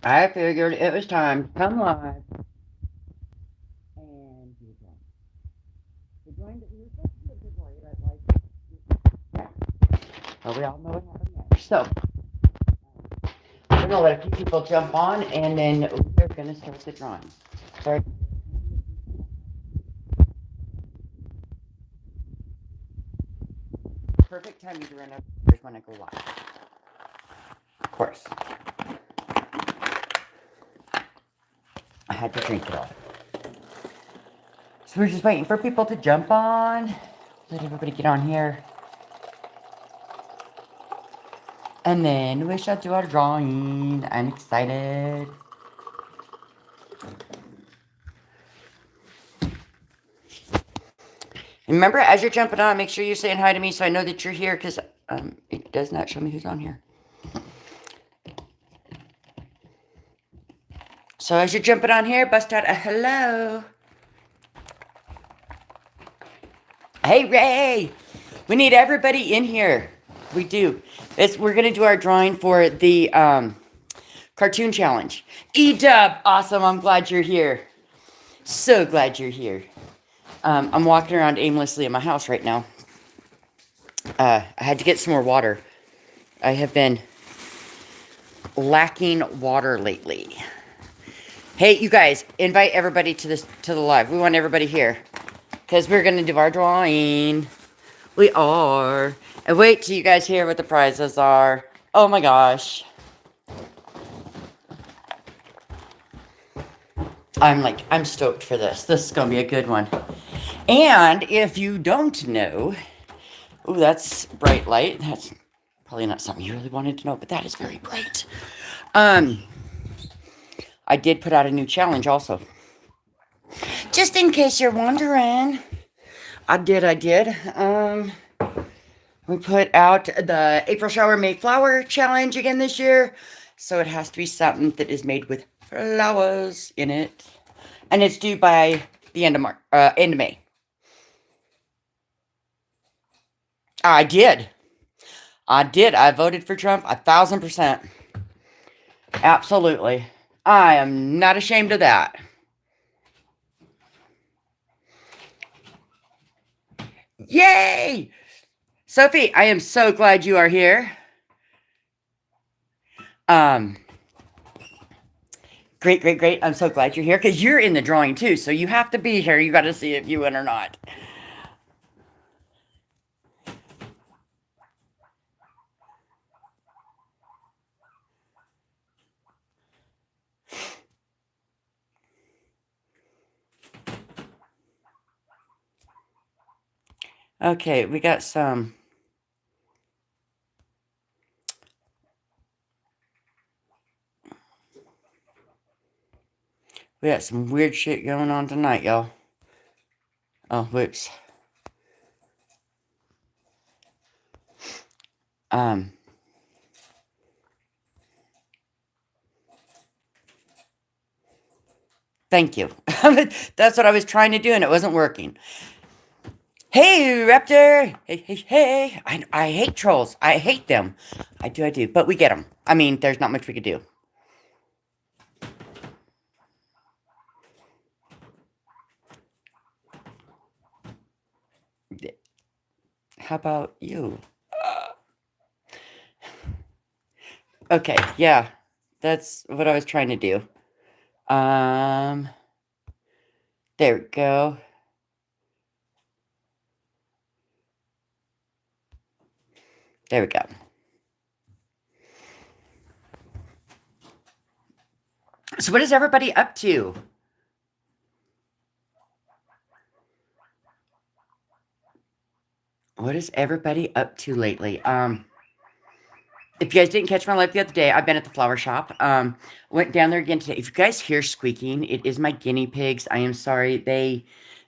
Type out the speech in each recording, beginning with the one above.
I figured it was time to come live and do a drawing. The drawing that we were supposed to do a giveaway, but well, we all know what happened there. So we're gonna let a few people jump on, and then we're gonna start the drawing. Sorry. Perfect timing to run upstairs when I go live. Of course, I had to drink it all. So we're just waiting for people to jump on. Let everybody get on here. And then we shall do our drawing. I'm excited. Remember, as you're jumping on, make sure you're saying hi to me so I know that you're here because it does not show me who's on here. So as you're jumping on here, bust out a hello. Hey, Ray. We need everybody in here. We do. We're going to do our drawing for the cartoon challenge. E-Dub, awesome. I'm glad you're here. So glad you're here. I'm walking around aimlessly in my house right now. I had to get some more water. I have been lacking water lately. Hey, you guys, invite everybody to the live. We want everybody here because we're gonna do our drawing. We are. And wait till you guys hear what the prizes are. Oh my gosh. I'm stoked for this. This is gonna be a good one. And if you don't know, oh, that's bright light. That's probably not something you really wanted to know, but that is very bright. I did put out a new challenge also. Just in case you're wondering. I did. We put out the April Shower May Flower Challenge again this year. So it has to be something that is made with flowers in it. And it's due by the end of May. I did. I voted for Trump 1,000%. Absolutely. I am not ashamed of that. Yay! Sophie, I am so glad you are here. Great. I'm so glad you're here because you're in the drawing too. So you have to be here. You got to see if you win or not. Okay, we got some. We got some weird shit going on tonight, y'all. Oh, whoops. Thank you. That's what I was trying to do, and it wasn't working. Hey, Raptor! Hey. I hate trolls. I hate them. I do. But we get them. I mean, there's not much we could do. How about you? Okay, yeah. That's what I was trying to do. There we go. There we go. So what is everybody up to? What is everybody up to lately? If you guys didn't catch my live the other day, I've been at the flower shop. Went down there again today. If you guys hear squeaking, it is my guinea pigs. I am sorry. They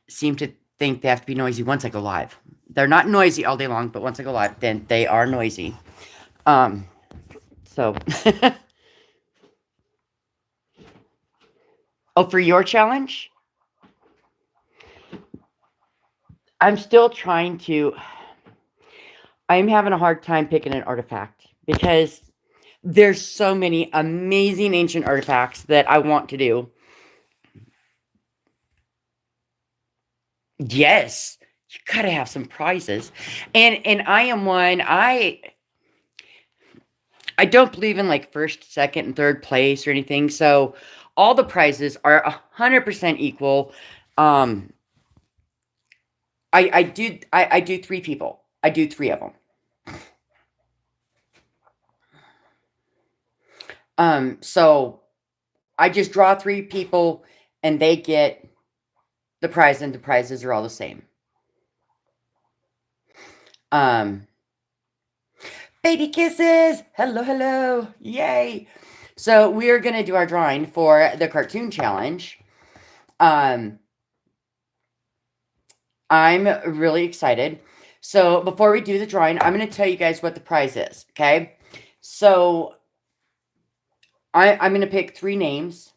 seem to think they have to be noisy once I go live. They're not noisy all day long, but once I go live, then they are noisy. So oh, for your challenge? I'm still trying to. I'm having a hard time picking an artifact because There's so many amazing ancient artifacts that I want to do. Yes, you gotta have some prizes. And I am one, I don't believe in like first, second, and third place or anything. So all the prizes are 100% equal. Um, I do three people. I do three of them. So I just draw three people and they get the prize, and the prizes are all the same. Um, Baby kisses! Hello, hello! Yay! So we are gonna do our drawing for the cartoon challenge. Um, I'm really excited. So before we do the drawing, I'm gonna tell you guys what the prize is. Okay? So I'm gonna pick three names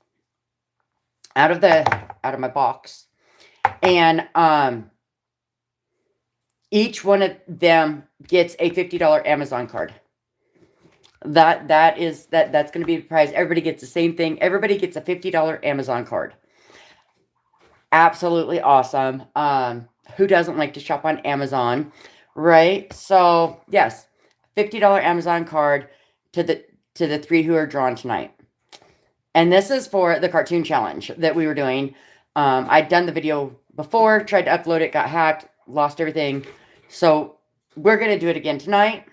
out of my box, and each one of them gets a $50 Amazon card. That's going to be the prize. Everybody gets the same thing. Everybody gets a $50 Amazon card. Absolutely awesome. Who doesn't like to shop on Amazon, right? So yes, $50 Amazon card to the three who are drawn tonight. And this is for the cartoon challenge that we were doing. I'd done the video before, tried to upload it, got hacked, lost everything. So we're going to do it again tonight.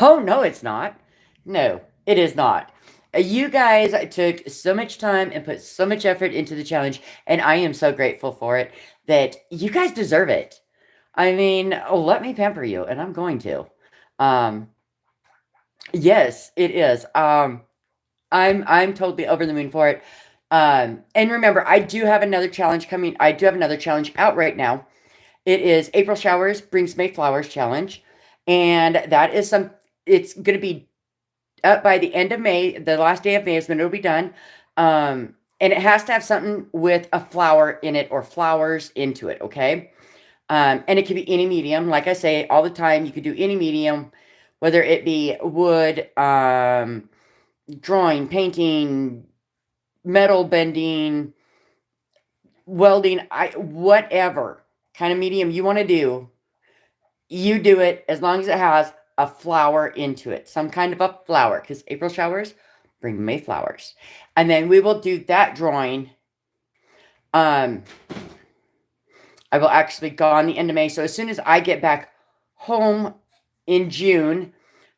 Oh, no, it's not. No, it is not. You guys took so much time and put so much effort into the challenge, and I am so grateful for it, that you guys deserve it. I mean, let me pamper you, and I'm going to. Um, yes, it is. I'm totally over the moon for it. And remember, I do have another challenge coming. I do have another challenge out right now. It is April Showers Brings May Flowers challenge, and that is it's going to be up by the end of May. The last day of May is when it'll be done. And it has to have something with a flower in it or flowers into it. Okay. And it can be any medium. Like I say all the time, you could do any medium, whether it be wood, drawing, painting, metal bending, welding, whatever kind of medium you want to do, you do it as long as it has a flower into it, some kind of a flower, because April showers bring May flowers. And then we will do that drawing. I will actually go on the end of May. So as soon as I get back home in June,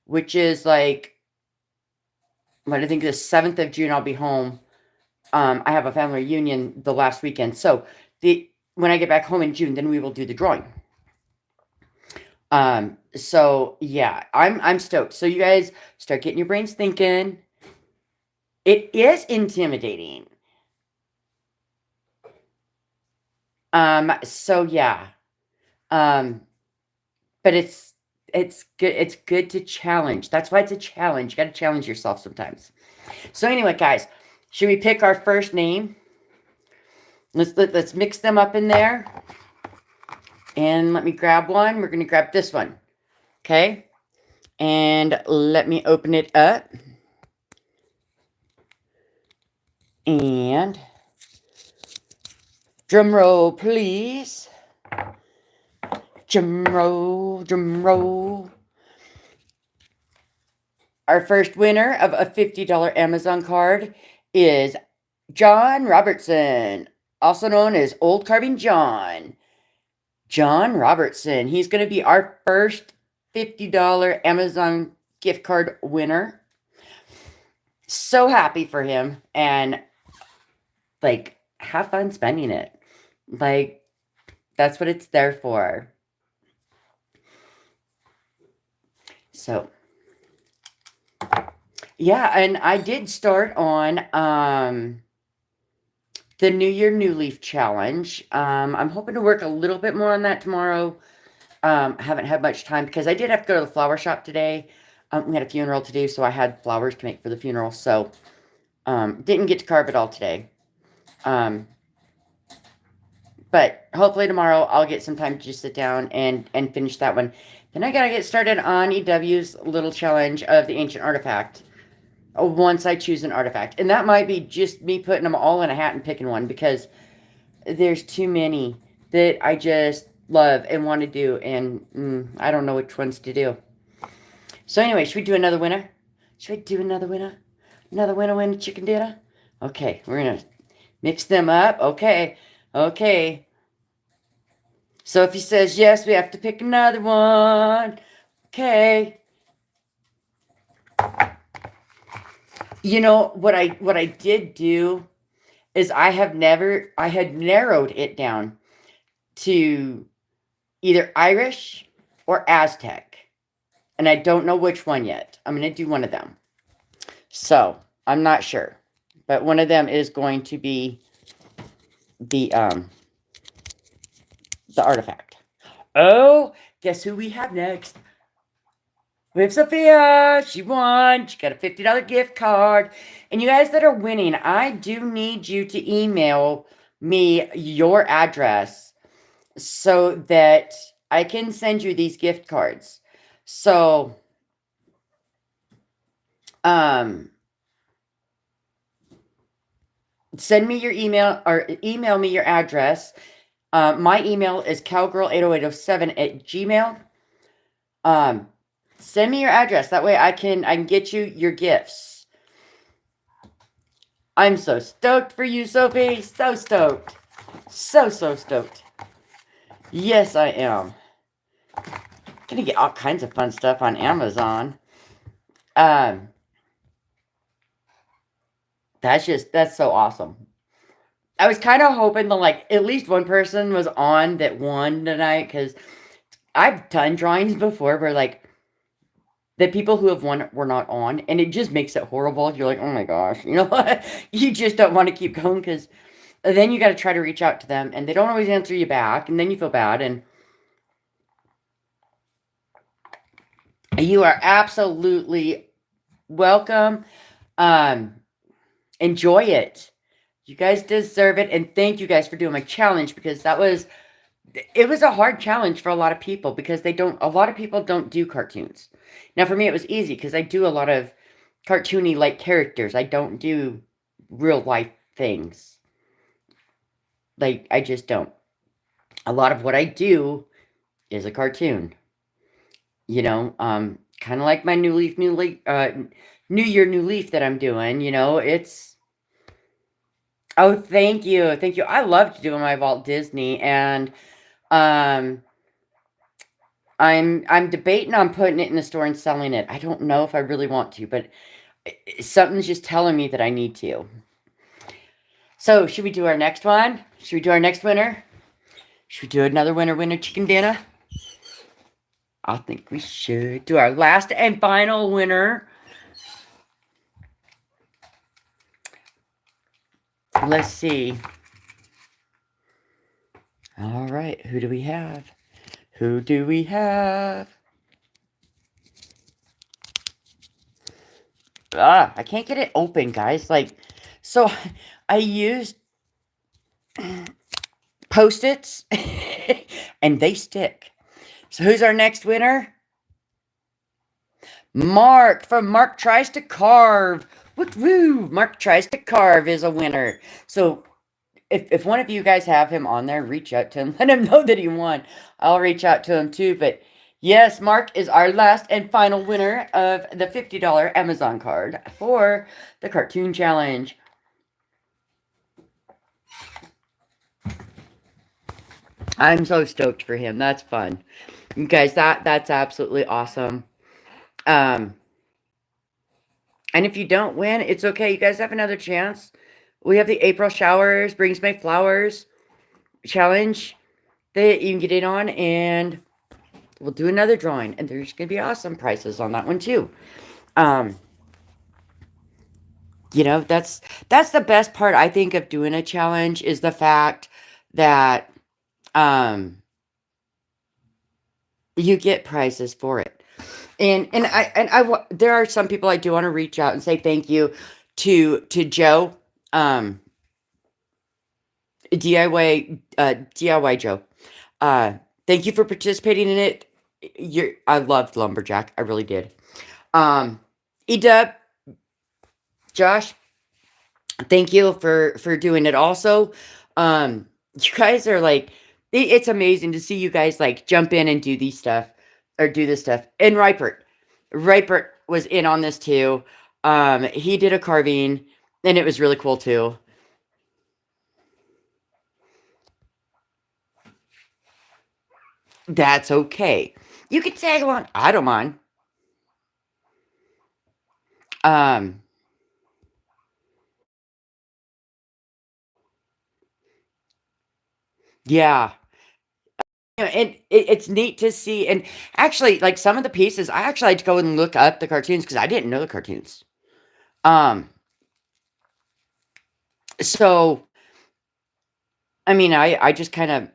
which is like, what I think the 7th of June, I'll be home. I have a family reunion the last weekend. So when I get back home in June, then we will do the drawing. So yeah, I'm stoked. So you guys start getting your brains thinking. It is intimidating. So yeah. But it's good. It's good to challenge. That's why it's a challenge. You got to challenge yourself sometimes. So anyway, guys, should we pick our first name? Let's mix them up in there. And let me grab one. We're going to grab this one. Okay. And let me open it up. And drum roll, please. Drum roll, drum roll. Our first winner of a $50 Amazon card is John Robertson, also known as Old Carving John. John Robertson. He's going to be our first $50 Amazon gift card winner. So happy for him. And, like, have fun spending it. Like, that's what it's there for. So, yeah, and I did start on the New Year New Leaf challenge. I'm hoping to work a little bit more on that tomorrow. I haven't had much time because I did have to go to the flower shop today. We had a funeral to do, so I had flowers to make for the funeral. So, didn't get to carve it all today. But hopefully tomorrow I'll get some time to just sit down and finish that one. Then I gotta get started on EW's little challenge of the ancient artifact. Once I choose an artifact. And that might be just me putting them all in a hat and picking one, because there's too many that I just love and want to do, and I don't know which ones to do. So anyway, should we do another winner? Should we do another winner? Another winner chicken dinner? Okay, we're gonna mix them up. Okay, okay. So if he says yes, we have to pick another one. Okay. You know what I did do is I had narrowed it down to either Irish or Aztec. And I don't know which one yet. I'm going to do one of them. So, I'm not sure. But one of them is going to be the artifact. Oh, guess who we have next? We have Sophia. She won. She got a $50 gift card. And you guys that are winning, I do need you to email me your address so that I can send you these gift cards. So, send me your email, or email me your address. My email is cowgirl80807 @gmail. Send me your address. That way I can get you your gifts. I'm so stoked for you, Sophie. So stoked. So stoked. Yes, I am. Gonna get all kinds of fun stuff on Amazon. That's so awesome. I was kind of hoping that, like, at least one person was on that won tonight, because I've done drawings before where, like, the people who have won were not on, and it just makes it horrible. You're like, oh my gosh, you know what? You just don't want to keep going, because then you got to try to reach out to them, and they don't always answer you back, and then you feel bad, and you are absolutely welcome. Enjoy it. You guys deserve it, and thank you guys for doing my challenge, because it was a hard challenge for a lot of people, because a lot of people don't do cartoons. Now for me it was easy, because I do a lot of cartoony like characters. I don't do real life things. Like, I just don't. A lot of what I do is a cartoon. You know, kind of like my New Year, New Leaf that I'm doing, it's... Oh, thank you. Thank you. I loved doing my Walt Disney, and I'm debating on putting it in the store and selling it. I don't know if I really want to, but something's just telling me that I need to. So, should we do our next one? Should we do our next winner? Should we do another winner chicken dinner? I think we should do our last and final winner. Let's see. All right, who do we have? Who do we have? I can't get it open, guys. Like, so I used Post-its and they stick. So who's our next winner? Mark from Mark Tries to Carve. Woo! Mark Tries to Carve is a winner. So if one of you guys have him on there, reach out to him. Let him know that he won. I'll reach out to him too. But yes, Mark is our last and final winner of the $50 Amazon card for the Cartoon Challenge. I'm so stoked for him. That's fun. You guys, that's absolutely awesome. And if you don't win, it's okay. You guys have another chance. We have the April Showers Brings My Flowers challenge that you can get in on, and we'll do another drawing, and there's going to be awesome prizes on that one too. That's the best part, I think, of doing a challenge, is the fact that you get prizes for it. And there are some people I do want to reach out and say thank you to Joe, DIY Joe. Thank you for participating in it. I loved Lumberjack. I really did. Um, Edub, Josh, thank you for doing it also. You guys are like, it's amazing to see you guys like jump in and do these stuff or do this stuff. And Ripert was in on this too. He did a carving and it was really cool too. That's okay. You can tag along. I don't mind. Um, yeah. And it's neat to see. And actually, like some of the pieces, I actually had to go and look up the cartoons because I didn't know the cartoons. Um, so I mean, I just kind of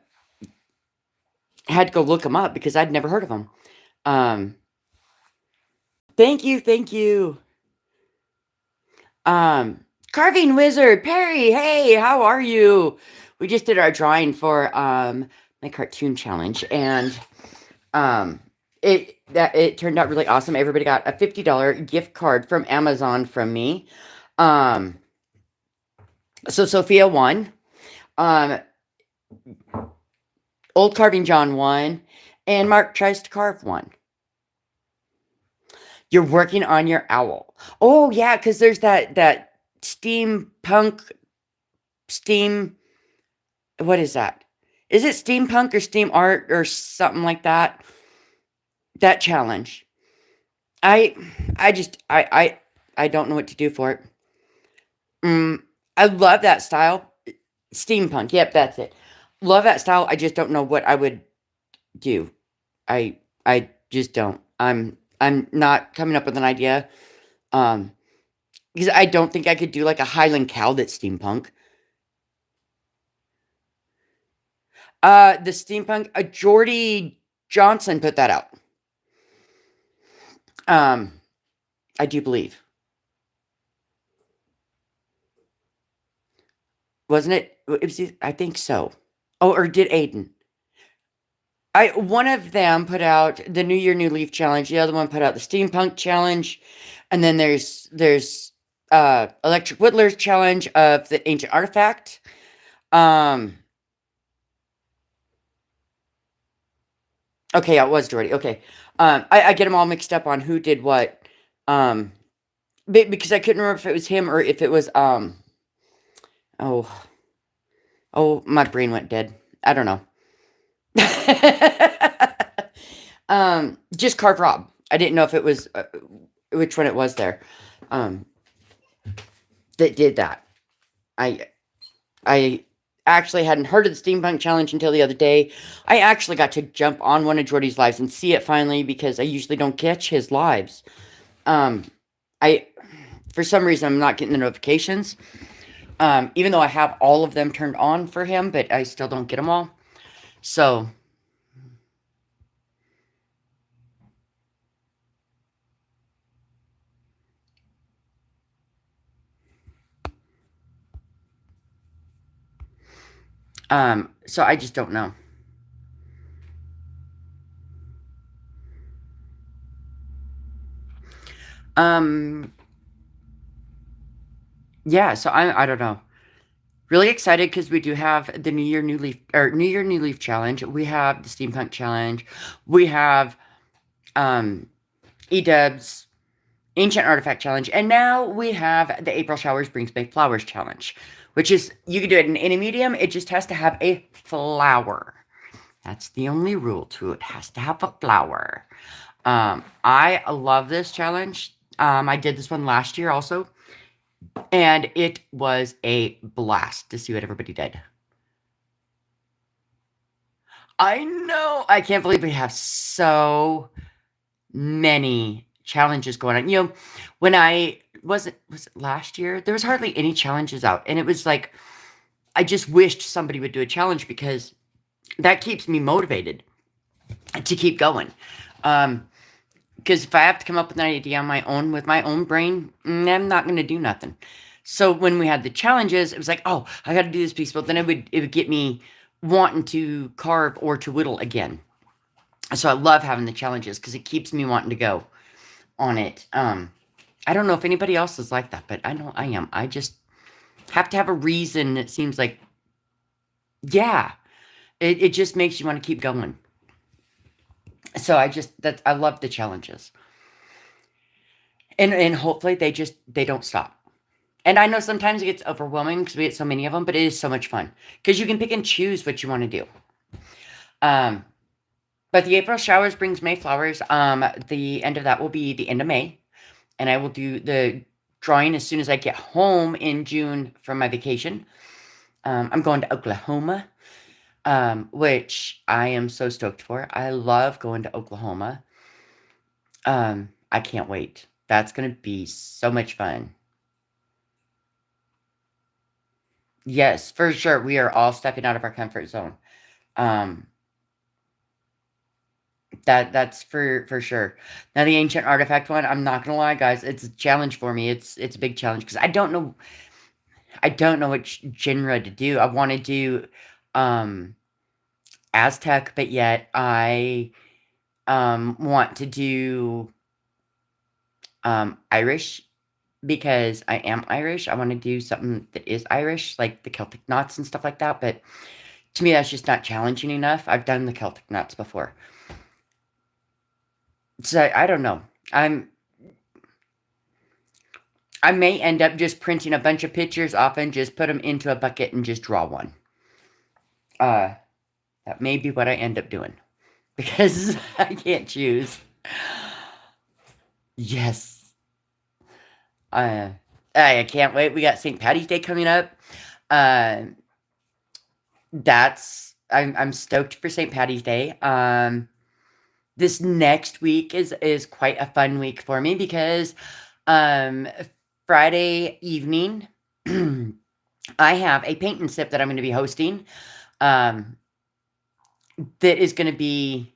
had to go look them up because I'd never heard of them. Um, thank you, thank you. Carving Wizard Perry, hey, how are you? We just did our drawing for my cartoon challenge, and um, it turned out really awesome. Everybody got a $50 gift card from Amazon from me. Um, so Sophia won. Um, Old Carving John won, and Mark tries to carve one. You're working on your owl. Oh yeah, because there's that steampunk steam. What is that? Is it steampunk or steam art or something like that? That challenge. I I just I don't know what to do for it. I love that style. Steampunk. Yep, that's it. Love that style. I just don't know what I would do. I just don't. I'm not coming up with an idea. Um, because I don't think I could do like a Highland cow that's steampunk. The steampunk, Jordy Johnson put that out. Um, I do believe, wasn't it? It was, I think so. Oh, or did Aiden? I one of them put out the New Year New Leaf challenge. The other one put out the steampunk challenge, and then there's Electric Whittler's challenge of the ancient artifact. Um, okay, yeah, it was Jordy. Okay, I get them all mixed up on who did what. Um, because I couldn't remember if it was him or if it was oh oh my brain went dead. I don't know. Just Carve Rob. I didn't know if it was which one it was there. Um, that did that. I I actually hadn't heard of the steampunk challenge until the other day. I actually got to jump on one of Jordy's lives and see it finally because I usually don't catch his lives. Um, I for some reason I'm not getting the notifications. Even though I have all of them turned on for him, but I still don't get them all. So, so I just don't know. Um, yeah, so I don't know. Really excited because we do have the New Year New Leaf challenge. We have the Steampunk challenge. We have um Edub's Ancient Artifact challenge, and now we have the April Showers Brings May Flowers challenge, which is you can do it in any medium. It just has to have a flower. That's the only rule to it. It has to have a flower. I love this challenge. I did this one last year also, and it was a blast to see what everybody did. I know. I can't believe we have so many challenges going on. You know, when I was it last year? There was hardly any challenges out, and it was like I just wished somebody would do a challenge because that keeps me motivated to keep going. Because if I have to come up with an idea on my own with my own brain, I'm not going to do nothing. So when we had the challenges, it was like, oh, I got to do this piece, but then it would get me wanting to carve or to whittle again. So I love having the challenges because it keeps me wanting to go on it. I don't know if anybody else is like that, but I know I am. I just have to have a reason. It seems like, yeah, it just makes you want to keep going. So I love the challenges, and hopefully they don't stop. And I know sometimes it gets overwhelming because we get so many of them, but it is so much fun because you can pick and choose what you want to do. Um, but the April showers brings May flowers. The end of that will be the end of May, and I will do the drawing as soon as I get home in June from my vacation. I'm going to Oklahoma, which I am so stoked for. I love going to Oklahoma. I can't wait. That's gonna be so much fun. Yes, for sure. We are all stepping out of our comfort zone. Um, that's for sure. Now the ancient artifact one, I'm not gonna lie, guys, it's a challenge for me. It's a big challenge because I don't know which genre to do. I want to do um Aztec, but yet I want to do Irish because I am Irish. I want to do something that is Irish, like the Celtic knots and stuff like that. But to me, that's just not challenging enough. I've done the Celtic knots before, so I don't know. I may end up just printing a bunch of pictures off and just put them into a bucket and just draw one. Uh, that may be what I end up doing because I can't choose. Yes. Uh, I can't wait. We got St. Patty's Day coming up. Uh, I'm stoked for St. Patty's Day. This next week is quite a fun week for me because um Friday evening I have a paint and sip that I'm going to be hosting. Um, that is going to be.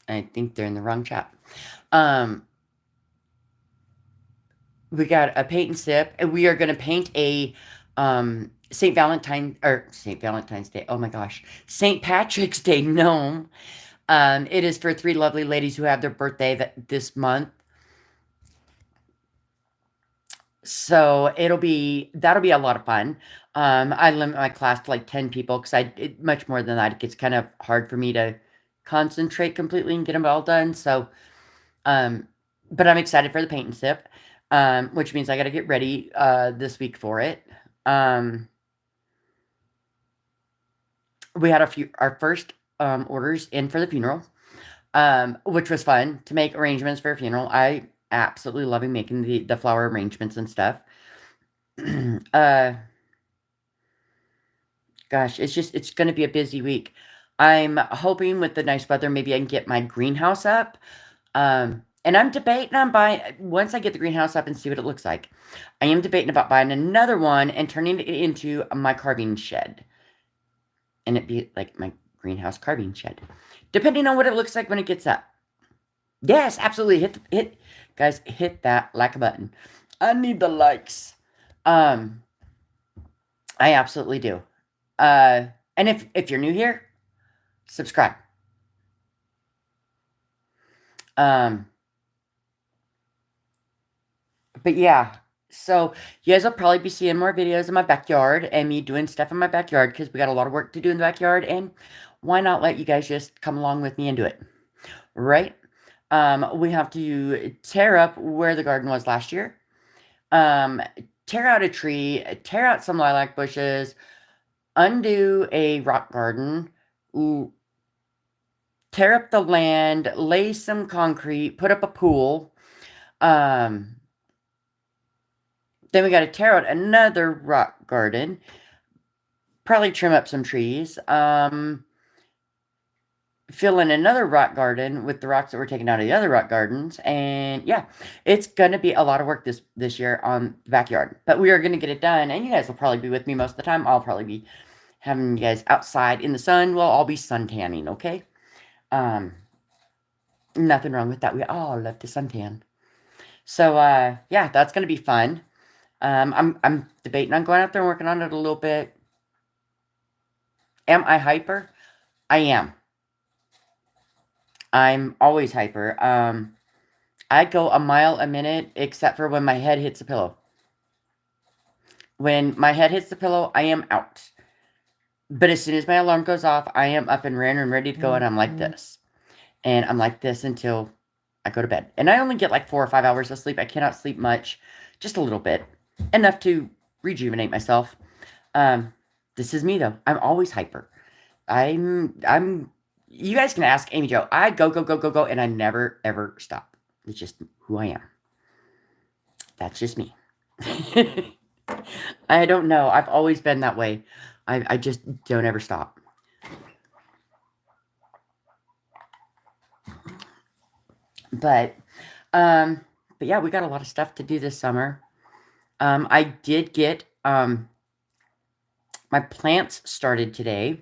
I think they're in the wrong chat. Um, we got a paint and sip, and we are going to paint a St. Valentine's Day. Oh my gosh, St. Patrick's Day gnome. It is for three lovely ladies who have their birthday this month. So that'll be a lot of fun. I limit my class to like 10 people because much more than that, it gets kind of hard for me to concentrate completely and get them all done. So, um, but I'm excited for the paint and sip, which means I got to get ready this week for it. Um, we had our first orders in for the funeral, which was fun to make arrangements for a funeral. I absolutely loving making the flower arrangements and stuff. uh, Gosh, it's gonna be a busy week. I'm hoping with the nice weather, maybe I can get my greenhouse up. And I'm debating on buying once I get the greenhouse up and see what it looks like. I am debating about buying another one and turning it into my carving shed. And it be like my greenhouse carving shed. Depending on what it looks like when it gets up. Yes, absolutely. Guys, hit that like button. I need the likes. Um, I absolutely do. And if you're new here, subscribe. Um, but yeah, so you guys will probably be seeing more videos in my backyard and me doing stuff in my backyard because we got a lot of work to do in the backyard. And why not let you guys just come along with me and do it? Right? We have to tear up where the garden was last year. Um, tear out a tree, tear out some lilac bushes, undo a rock garden, tear up the land, lay some concrete, put up a pool. Then we got to tear out another rock garden, probably trim up some trees, fill in another rock garden with the rocks that were taken out of the other rock gardens, and yeah, it's gonna be a lot of work this year on the backyard, but we are gonna get it done, and you guys will probably be with me most of the time. I'll probably be having you guys outside in the sun. Well, I'll be sun tanning, okay? Um, Nothing wrong with that. We all love to suntan. So yeah, that's gonna be fun. I'm debating on going out there and working on it a little bit. Am I hyper? I am. I'm always hyper. I go a mile a minute except for when my head hits the pillow. When my head hits the pillow, I am out. But as soon as my alarm goes off, I am up and running and ready to go, and I'm like this. And I'm like this until I go to bed. And I only get like 4 or 5 hours of sleep. I cannot sleep much, just a little bit, enough to rejuvenate myself. This is me though. I'm always hyper. I'm you guys can ask Amy Jo. I go, go, go, go, go, and I never ever stop. It's just who I am. That's just me. I don't know. I've always been that way. I just don't ever stop. But but yeah, we got a lot of stuff to do this summer. I did get my plants started today.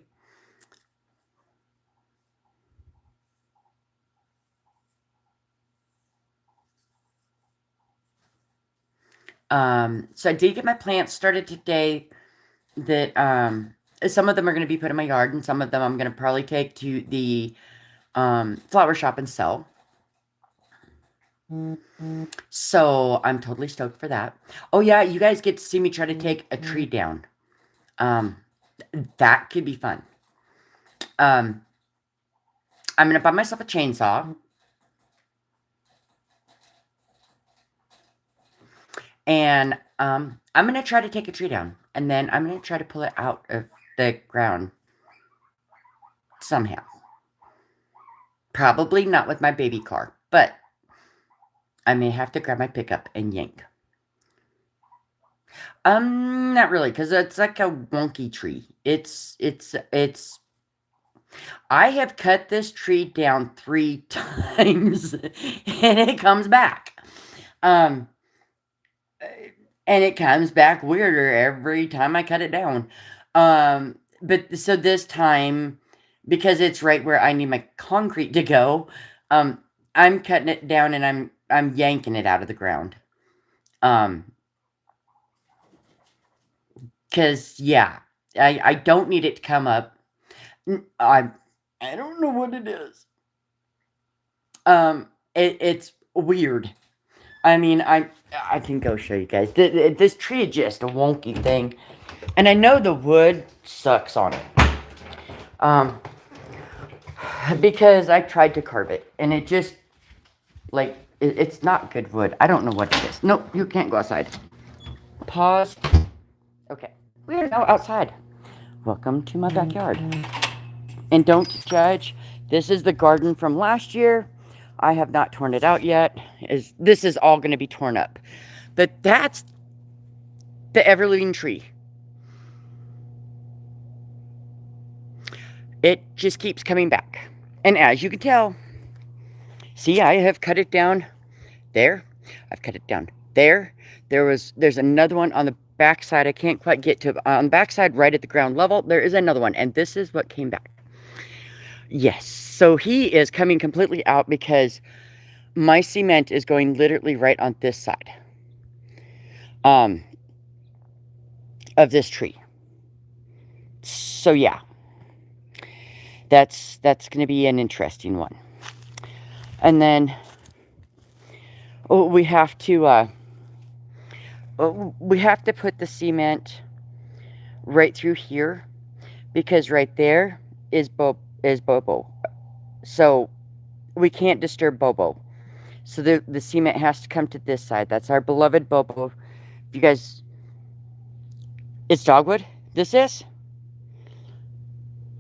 So I did get my plants started today that some of them are going to be put in my yard, and some of them I'm going to probably take to the flower shop and sell. So I'm totally stoked for that. Oh yeah, you guys get to see me try to take a tree down. Um, that could be fun. I'm gonna buy myself a chainsaw. And I'm gonna try to take a tree down, and then I'm gonna try to pull it out of the ground somehow. Probably not with my baby car, but I may have to grab my pickup and yank. Not really, because it's like a wonky tree. It's. I have cut this tree down 3 times, and it comes back. Um, and it comes back weirder every time I cut it down. But so this time, because it's right where I need my concrete to go, I'm cutting it down and I'm yanking it out of the ground. Cause yeah, I don't need it to come up. I I don't know what it is. It's weird. I mean, I can go show you guys. This tree is just a wonky thing, and I know the wood sucks on it. Um, because I tried to carve it, and it just like it's not good wood. I don't know what it is. Nope, you can't go outside. Pause. Okay, we are now outside. Welcome to my backyard. And don't judge. This is the garden from last year. I have not torn it out yet. This is all going to be torn up. But that's the evergreen tree. It just keeps coming back. And as you can tell, see, I have cut it down there. I've cut it down there. There's another one on the backside. I can't quite get to on the backside right at the ground level. There is another one, and this is what came back. Yes. So he is coming completely out because my cement is going literally right on this side of this tree. So yeah, that's going to be an interesting one. And then we have to put the cement right through here because right there is Bobo. So we can't disturb Bobo. So the cement has to come to this side. That's our beloved Bobo. If you guys, it's dogwood. This is.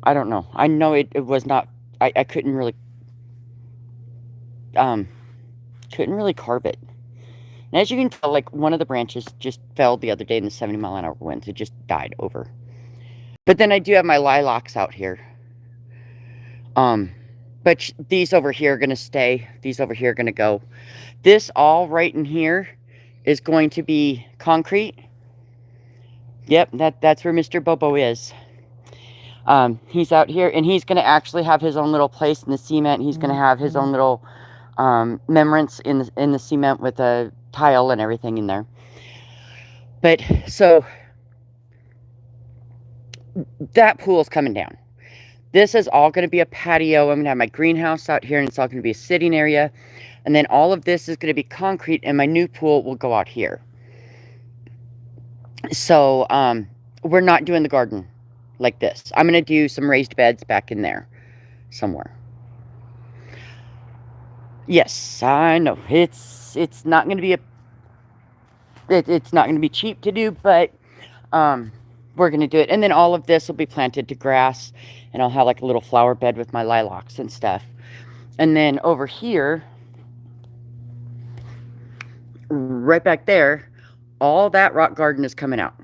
I don't know. I know it was not. I couldn't really carve it. And as you can tell, like one of the branches just fell the other day in the 70-mile-an-hour winds. It just died over. But then I do have my lilacs out here. But these over here are going to stay. These over here are going to go. This all right in here is going to be concrete. Yep, that's where Mr. Bobo is. He's out here, and he's going to actually have his own little place in the cement. He's going to have his own little membrance in the cement with a tile and everything in there. But so that pool is coming down. This is all going to be a patio. I'm going to have my greenhouse out here, and it's all going to be a sitting area. And then all of this is going to be concrete, and my new pool will go out here. So, we're not doing the garden like this. I'm going to do some raised beds back in there somewhere. Yes, I know. It's not going to be it's not going to be cheap to do, but we're going to do it. And then all of this will be planted to grass, and I'll have like a little flower bed with my lilacs and stuff. And then over here, right back there, all that rock garden is coming out.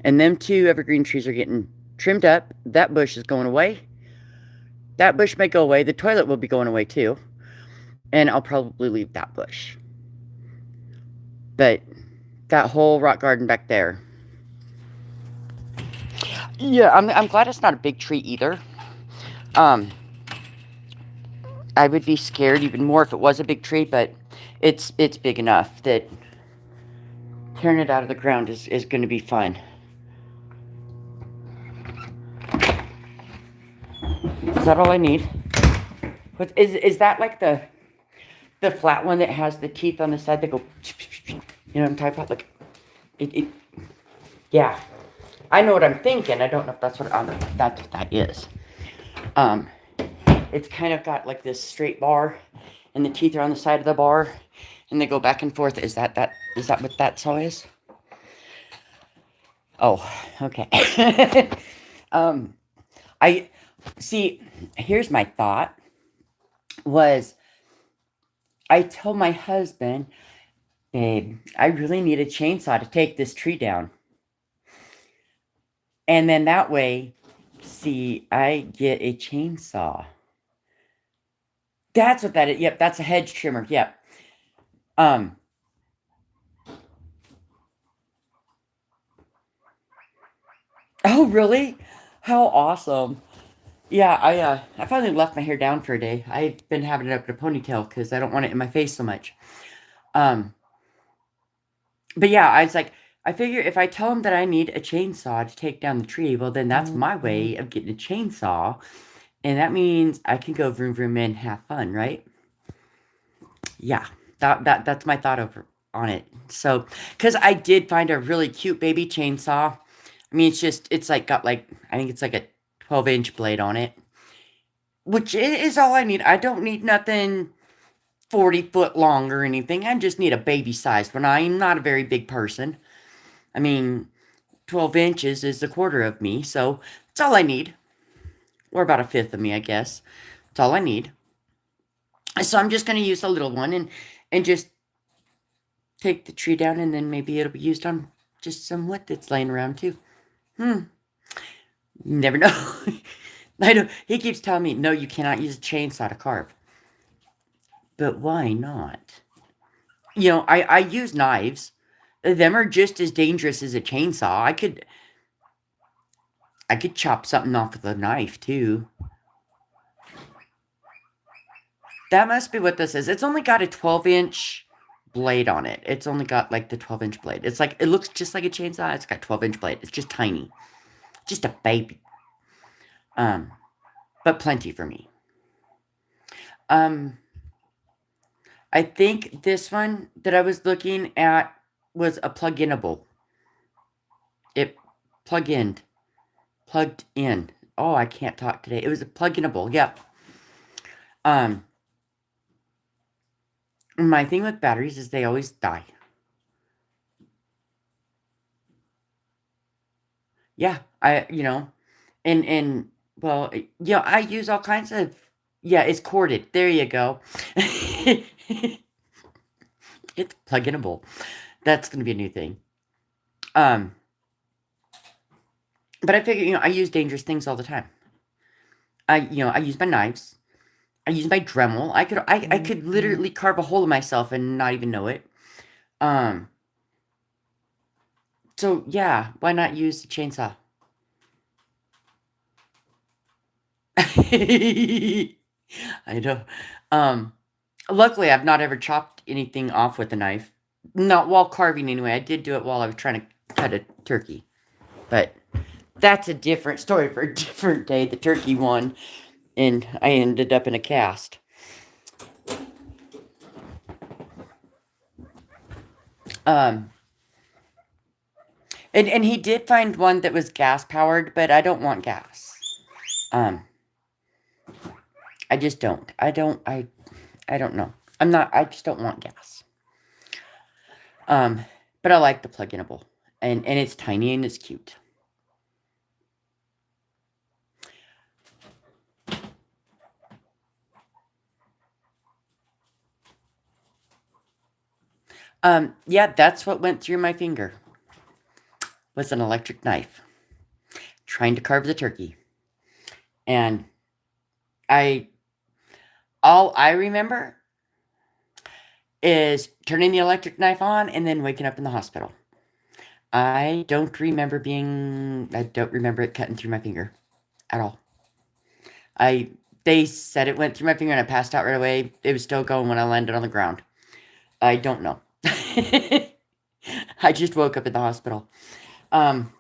And them two evergreen trees are getting trimmed up. That bush is going away. That bush may go away. The toilet will be going away too. And I'll probably leave that bush. But that whole rock garden back there. Yeah, I'm glad it's not a big tree either. I would be scared even more if it was a big tree, but it's big enough that tearing it out of the ground is going to be fun. Is that all I need? Is that like the flat one that has the teeth on the side that go, you know what I'm talking about? Like, yeah. I know what I'm thinking. I don't know if that's what that is. It's kind of got like this straight bar, and the teeth are on the side of the bar, and they go back and forth. Is that what that saw is? Oh, okay. I see. Here's my thought. Was I told my husband, babe, I really need a chainsaw to take this tree down. And then that way, see, I get a chainsaw. That's what that is. Yep, that's a hedge trimmer. Yep. Oh, really? How awesome. Yeah, I finally left my hair down for a day. I've been having it up in a ponytail because I don't want it in my face so much. Um, but yeah, I was like, I figure if I tell him that I need a chainsaw to take down the tree, well, then that's my way of getting a chainsaw. And that means I can go vroom vroom and have fun, right? Yeah, that's my thought over on it. So, because I did find a really cute baby chainsaw. I mean, it's like got like, I think it's like a 12-inch blade on it, which is all I need. I don't need nothing 40 foot long or anything. I just need a baby size one. I'm not a very big person. I mean, 12 inches is a quarter of me, so that's all I need. Or about a fifth of me, I guess. That's all I need. So I'm just going to use a little one and just take the tree down, and then maybe it'll be used on just some wood that's laying around too. You never know. I know he keeps telling me, no, you cannot use a chainsaw to carve. But why not? You know, I use knives. Them are just as dangerous as a chainsaw. I could chop something off with a knife too. That must be what this is. It's only got a 12-inch blade on it. It's only got like the 12-inch blade. It's like, it looks just like a chainsaw. It's got 12-inch blade. It's just tiny. Just a baby. But plenty for me. I think this one that I was looking at was a plug-inable. It plugged in. Oh, I can't talk today. It was a plug-inable. Yep. My thing with batteries is they always die. Yeah, and well, I use all kinds of, yeah, it's corded. There you go. It's plug-inable. That's gonna be a new thing. Um, but I figure, I use dangerous things all the time. I use my knives. I use my Dremel. I could literally carve a hole in myself and not even know it. Um, so yeah, why not use the chainsaw? I know. Um, Luckily, I've not ever chopped anything off with a knife. Not while carving, anyway. I did do it while I was trying to cut a turkey. But That's a different story for a different day. The turkey won, and I ended up in a cast. Um, and he did find one that was gas powered, but I don't want gas. Um, I just don't. I don't know. I'm not. I just don't want gas. Um, but I like the plug-inable, and it's tiny and it's cute. Yeah, that's what went through my finger. Was an electric knife trying to carve the turkey, and I all I remember is turning the electric knife on and then waking up in the hospital. I don't remember it cutting through my finger at all. I They said it went through my finger and I passed out right away. It was still going when I landed on the ground. I don't know. I just woke up in the hospital. Um,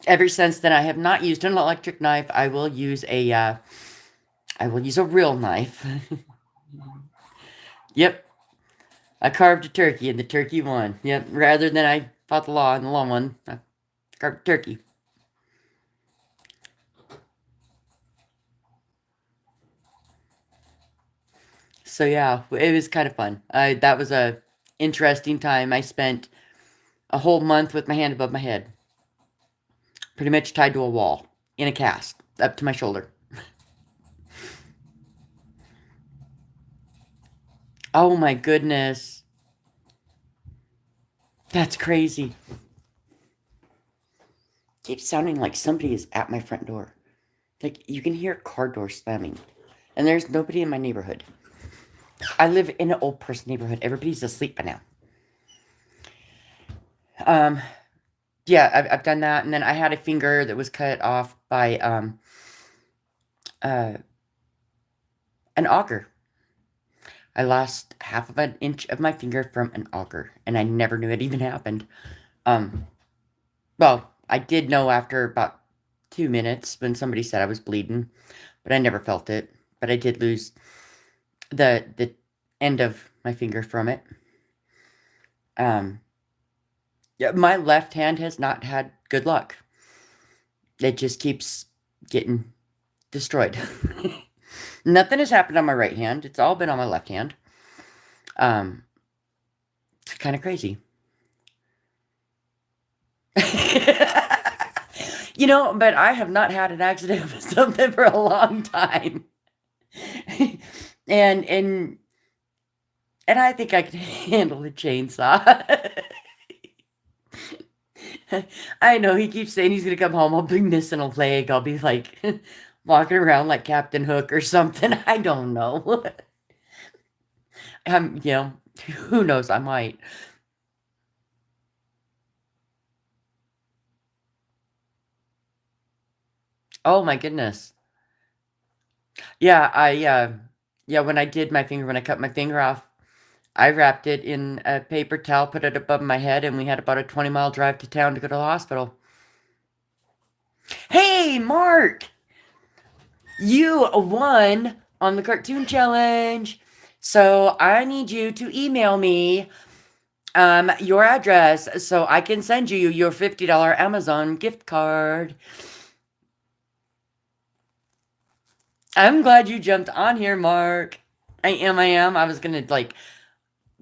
Ever since then, I have not used an electric knife. I will use a real knife. Yep, I carved a turkey and the turkey won. Yep, rather than I fought the law and the law won, I carved a turkey. So yeah, it was kind of fun. That was a interesting time. I spent a whole month with my hand above my head, pretty much tied to a wall in a cast up to my shoulder. Oh my goodness, that's crazy. Keeps sounding like somebody is at my front door. Like you can hear car door slamming, and there's nobody in my neighborhood. I live in an old person neighborhood. Everybody's asleep by now. Um, yeah, I've done that, and then I had a finger that was cut off by uh an auger. I lost half of an inch of my finger from an auger, and I never knew it even happened. Um, well, I did know after about 2 minutes when somebody said I was bleeding, but I never felt it. But I did lose the end of my finger from it. Um, yeah, my left hand has not had good luck. It just keeps getting destroyed. Nothing has happened on my right hand. It's all been on my left hand. Um, it's kind of crazy. But I have not had an accident with something for a long time. and and and I think I can handle a chainsaw. I know he keeps saying he's gonna come home. I'll be missing a leg. I'll be like walking around like Captain Hook or something. I don't know. You know, who knows? I might. Oh my goodness. Yeah, yeah, when I did my finger, when I cut my finger off, I wrapped it in a paper towel, put it above my head, and we had about a 20-mile drive to town to go to the hospital. Hey, Mark! You won on the cartoon challenge. So I need you to email me your address so I can send you your $50 Amazon gift card. I'm glad you jumped on here, Mark. I am. I was gonna like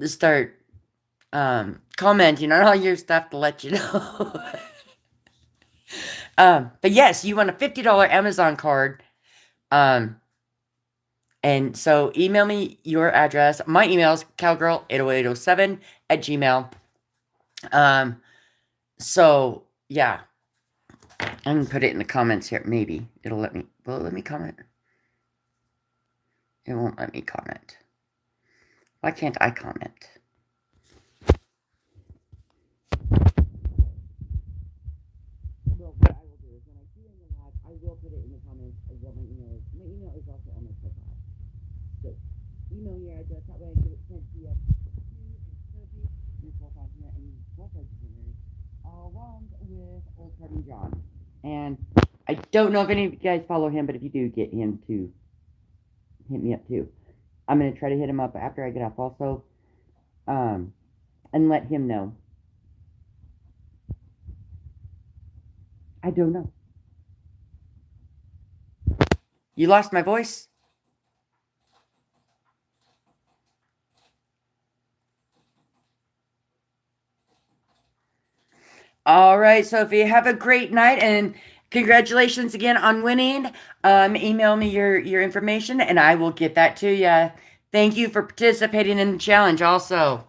start commenting on all your stuff to let you know. But yes, you won a $50 Amazon card. Um, and so email me your address. My email is cowgirl80807 at gmail. So yeah, I can put it in the comments here. Maybe it'll let me. Will it let me comment? It won't let me comment. Why can't I comment? Well, what I will do is when I see it in the live, I will put it in the comments of what my email is. My email is also on my profile. So email your address. That way I get it sent to you. Your profile here and both are winners. All right. around with Old Party John. And I don't know if any of you guys follow him, but if you do, get him to hit me up too. I'm going to try to hit him up after I get off also, um, and let him know. I don't know. You lost my voice? All right, Sophie, have a great night and congratulations again on winning. Email me your information and I will get that to you. Thank you for participating in the challenge also.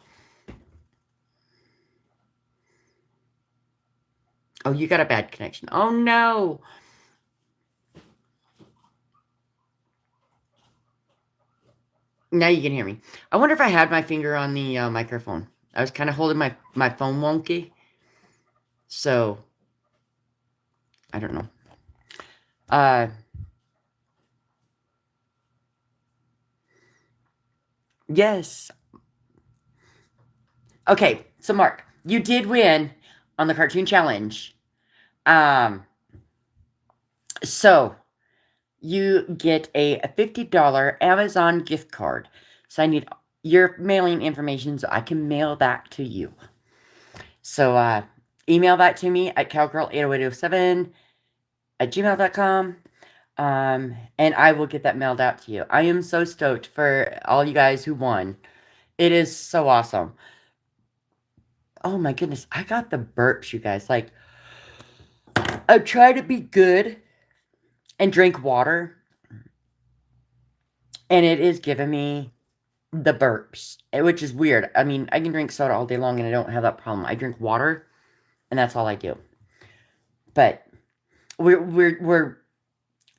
Oh, you got a bad connection. Oh no. Now you can hear me. I wonder if I had my finger on the microphone. I was kind of holding my phone wonky. So, I don't know. Yes. Okay, so Mark, you did win on the cartoon challenge. So you get a $50 Amazon gift card. So I need your mailing information so I can mail that to you. So email that to me at cowgirl80807 @gmail.com. And I will get that mailed out to you. I am so stoked for all you guys who won. It is so awesome. Oh my goodness, I got the burps, you guys. Like, I try to be good and drink water, and it is giving me the burps, which is weird. I mean, I can drink soda all day long and I don't have that problem. I drink water, and that's all I do. But we're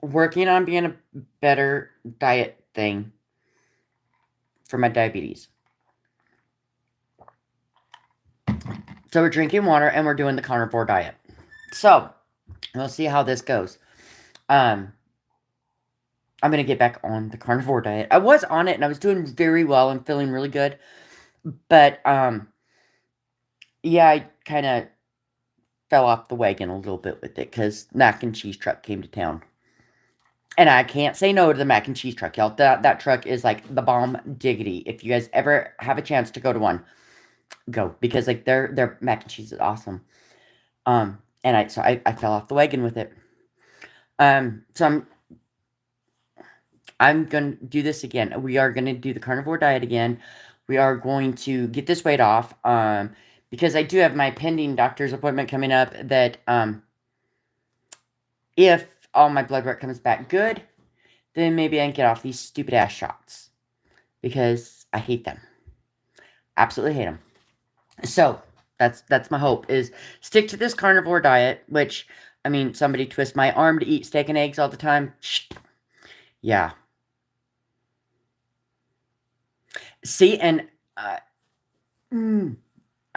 working on being a better diet thing for my diabetes. So we're drinking water and we're doing the carnivore diet. So we'll see how this goes. I'm gonna get back on the carnivore diet. I was on it and I was doing very well and feeling really good. But yeah, I kind of fell off the wagon a little bit with it because mac and cheese truck came to town. And I can't say no to the mac and cheese truck, y'all. That truck is like the bomb diggity. If you guys ever have a chance to go to one, go, because like their mac and cheese is awesome. And I fell off the wagon with it. So I'm gonna do this again. We are gonna do the carnivore diet again. We are going to get this weight off. Because I do have my pending doctor's appointment coming up that if all my blood work comes back good, then maybe I can get off these stupid ass shots. Because I hate them. Absolutely hate them. So that's my hope, is stick to this carnivore diet, which, I mean, somebody twist my arm to eat steak and eggs all the time. Yeah. See, and I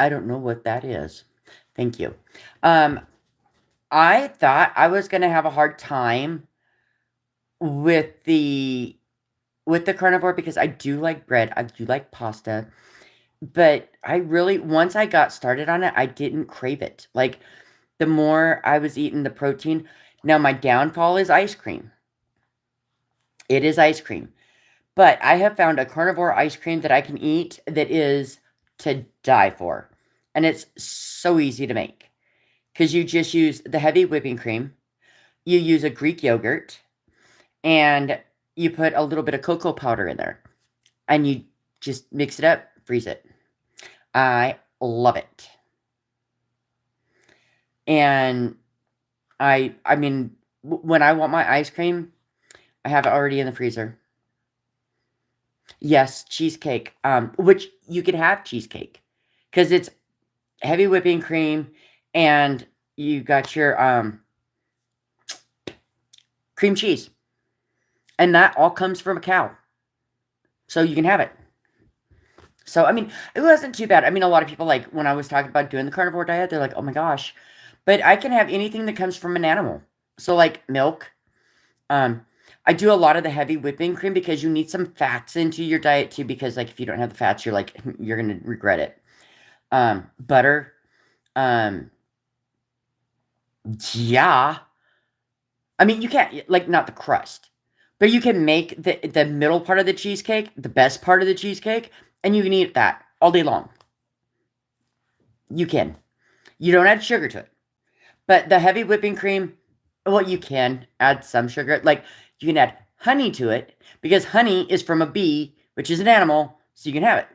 don't know what that is. Thank you. I thought I was gonna have a hard time with the carnivore because I do like bread, I do like pasta, but I really, once I got started on it, I didn't crave it. Like, the more I was eating the protein. Now my downfall is ice cream. It is ice cream. But I have found a carnivore ice cream that I can eat that is to die for. And it's so easy to make. Because you just use the heavy whipping cream, you use a Greek yogurt, and you put a little bit of cocoa powder in there. And you just mix it up, freeze it. I love it. And I mean, when I want my ice cream, I have it already in the freezer. Yes, cheesecake, which you could have cheesecake because it's heavy whipping cream and you got your cream cheese. And that all comes from a cow. So you can have it. So, I mean, it wasn't too bad. I mean, a lot of people, like, when I was talking about doing the carnivore diet, they're like, oh my gosh. But I can have anything that comes from an animal. So, like, milk. I do a lot of the heavy whipping cream because you need some fats into your diet too, because, like, if you don't have the fats, you're like, you're going to regret it. Butter. Yeah. I mean, you can't, like, not the crust, but you can make the middle part of the cheesecake, the best part of the cheesecake, and you can eat that all day long. You can. You don't add sugar to it. But the heavy whipping cream, well, you can add some sugar. Like, you can add honey to it because honey is from a bee, which is an animal, so you can have it.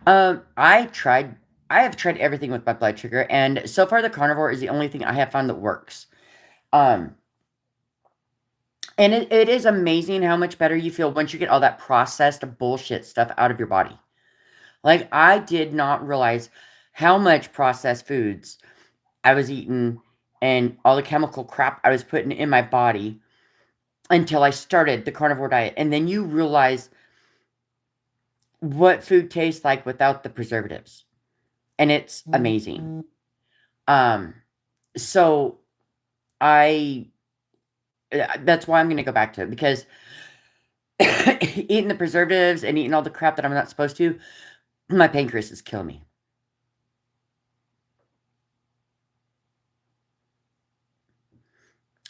I have tried everything with my blood sugar, and so far the carnivore is the only thing I have found that works. Um, and it is amazing how much better you feel once you get all that processed bullshit stuff out of your body. Like, I did not realize how much processed foods I was eating and all the chemical crap I was putting in my body until I started the carnivore diet. And then you realize what food tastes like without the preservatives. And it's amazing. Um, so I that's why I'm gonna go back to it because eating the preservatives and eating all the crap that I'm not supposed to, my pancreas is killing me.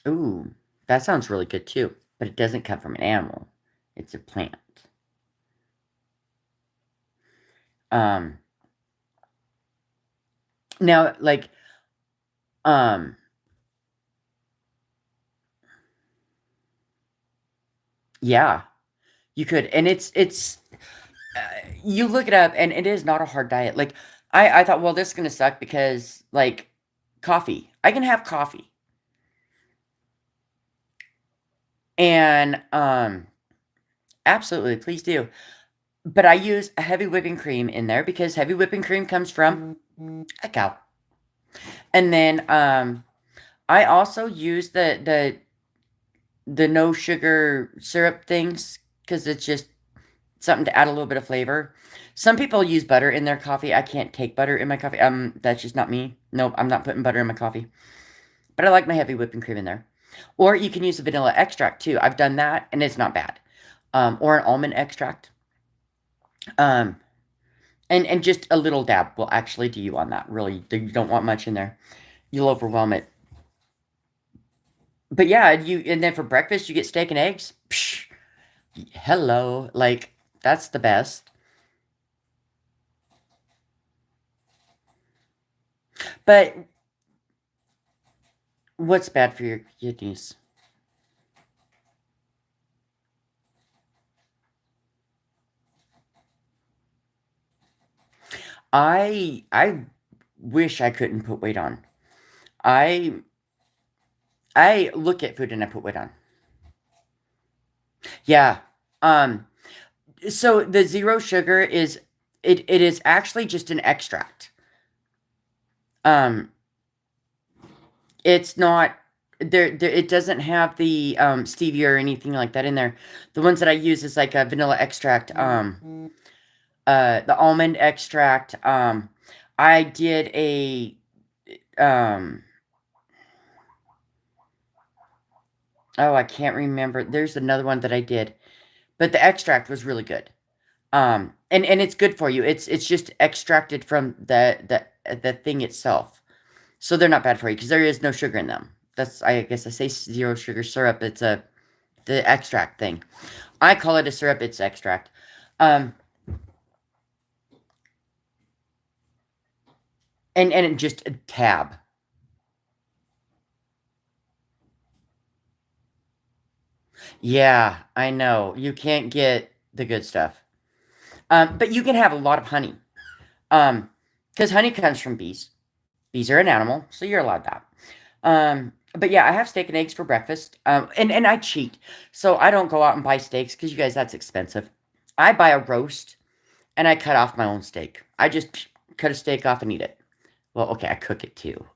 Ooh, that sounds really good too, but it doesn't come from an animal. It's a plant. Um, now, like, um, yeah, you could, and you look it up, and it is not a hard diet. Like, I thought, well, this is gonna suck because, like, coffee. I can have coffee, and absolutely, please do. But I use a heavy whipping cream in there because heavy whipping cream comes from a cow. And then I also use the no sugar syrup things because it's just something to add a little bit of flavor. Some people use butter in their coffee. I can't take butter in my coffee. That's just not me. Nope, I'm not putting butter in my coffee. But I like my heavy whipping cream in there. Or you can use a vanilla extract too. I've done that and it's not bad. Or an almond extract. Um, and just a little dab will actually do you on that. Really, you don't want much in there. You'll overwhelm it. But yeah, and then for breakfast you get steak and eggs. Psh, hello, like that's the best. But what's bad for your kidneys? I wish I couldn't put weight on. I I look at food and I put weight on. Yeah. Um so the zero sugar is it is actually just an extract. Um it's not there it doesn't have the stevia or anything like that in there. The ones that I use is like a vanilla extract, the almond extract. I did a um oh, I can't remember. There's another one that I did, but the extract was really good. And it's good for you. It's just extracted from the thing itself. So they're not bad for you because there is no sugar in them. That's I guess I say zero sugar syrup. It's a the extract thing. I call it a syrup. It's extract. Um, and just a tab. Yeah, I know. You can't get the good stuff. But you can have a lot of honey. Because honey comes from bees. Bees are an animal, so you're allowed that. But yeah, I have steak and eggs for breakfast. And I cheat. So I don't go out and buy steaks because you guys, that's expensive. I buy a roast and I cut off my own steak. I just cut a steak off and eat it. Well, okay, I cook it too.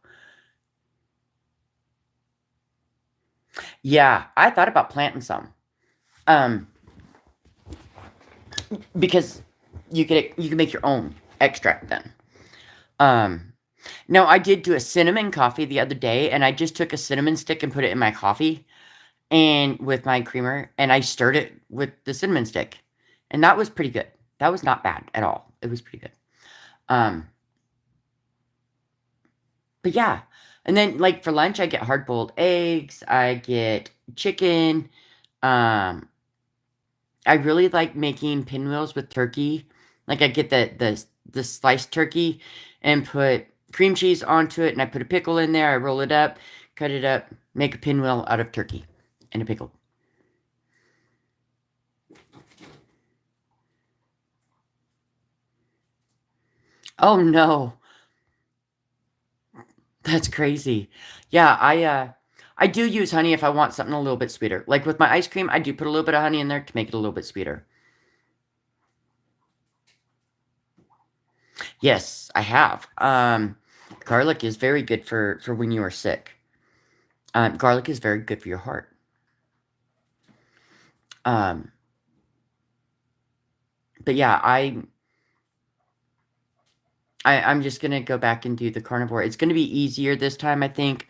Yeah, I thought about planting some. Um, because you can make your own extract then. Um, now I did do a cinnamon coffee the other day, and I just took a cinnamon stick and put it in my coffee and with my creamer, and I stirred it with the cinnamon stick, and that was pretty good. That was not bad at all. It was pretty good. But yeah. And then like for lunch, I get hard boiled eggs. I get chicken. Um, I really like making pinwheels with turkey. Like I get the sliced turkey and put cream cheese onto it, and I put a pickle in there. I roll it up, cut it up, make a pinwheel out of turkey and a pickle. Oh no, that's crazy. Yeah, I do use honey if I want something a little bit sweeter. Like with my ice cream, I do put a little bit of honey in there to make it a little bit sweeter. Yes, I have. Garlic is very good for when you are sick. Garlic is very good for your heart. Um, but yeah, I'm just gonna go back and do the carnivore. It's gonna be easier this time, I think.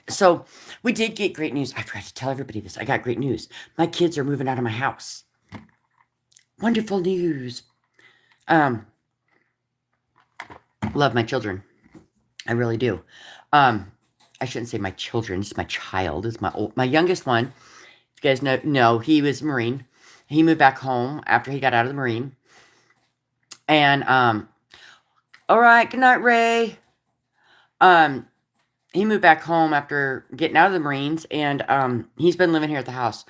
So we did get great news. I forgot to tell everybody this. I got great news. My kids are moving out of my house. Wonderful news. Um, love my children. I really do. Um, I shouldn't say my children. It's my child. It's my youngest one. You guys know he was a Marine. He moved back home after he got out of the Marine. And all right, good night, Ray. Um, he moved back home after getting out of the Marines, and he's been living here at the house.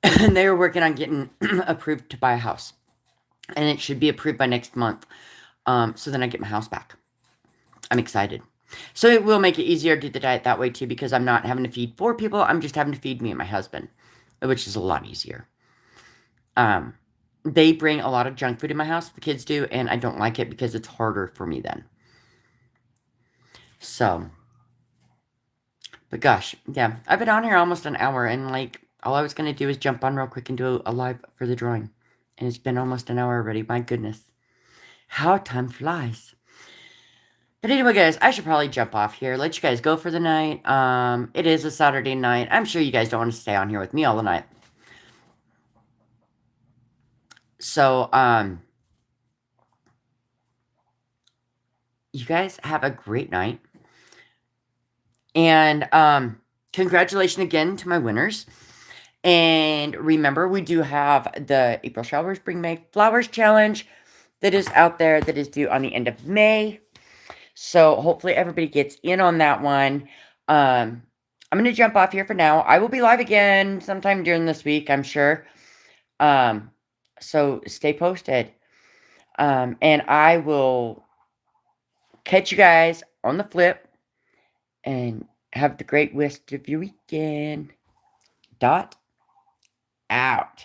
And they were working on getting approved to buy a house, and it should be approved by next month. So then I get my house back. I'm excited. So it will make it easier to do the diet that way too, because I'm not having to feed 4 people. I'm just having to feed me and my husband, which is a lot easier. They bring a lot of junk food in my house, the kids do, and I don't like it because it's harder for me then. So, but gosh, yeah, I've been on here almost an hour, and like all I was gonna do is jump on real quick and do a live for the drawing, and it's been almost an hour already. My goodness, how time flies. But anyway, guys, I should probably jump off here. Let you guys go for the night. It is a Saturday night. I'm sure you guys don't want to stay on here with me all the night. So, you guys have a great night. And congratulations again to my winners. And remember, we do have the April Showers Bring May Flowers Challenge that is out there that is due on the end of May. So hopefully everybody gets in on that one. I'm going to jump off here for now. I will be live again sometime during this week, I'm sure. So stay posted. And I will catch you guys on the flip. And have the great rest of your weekend. Dot out.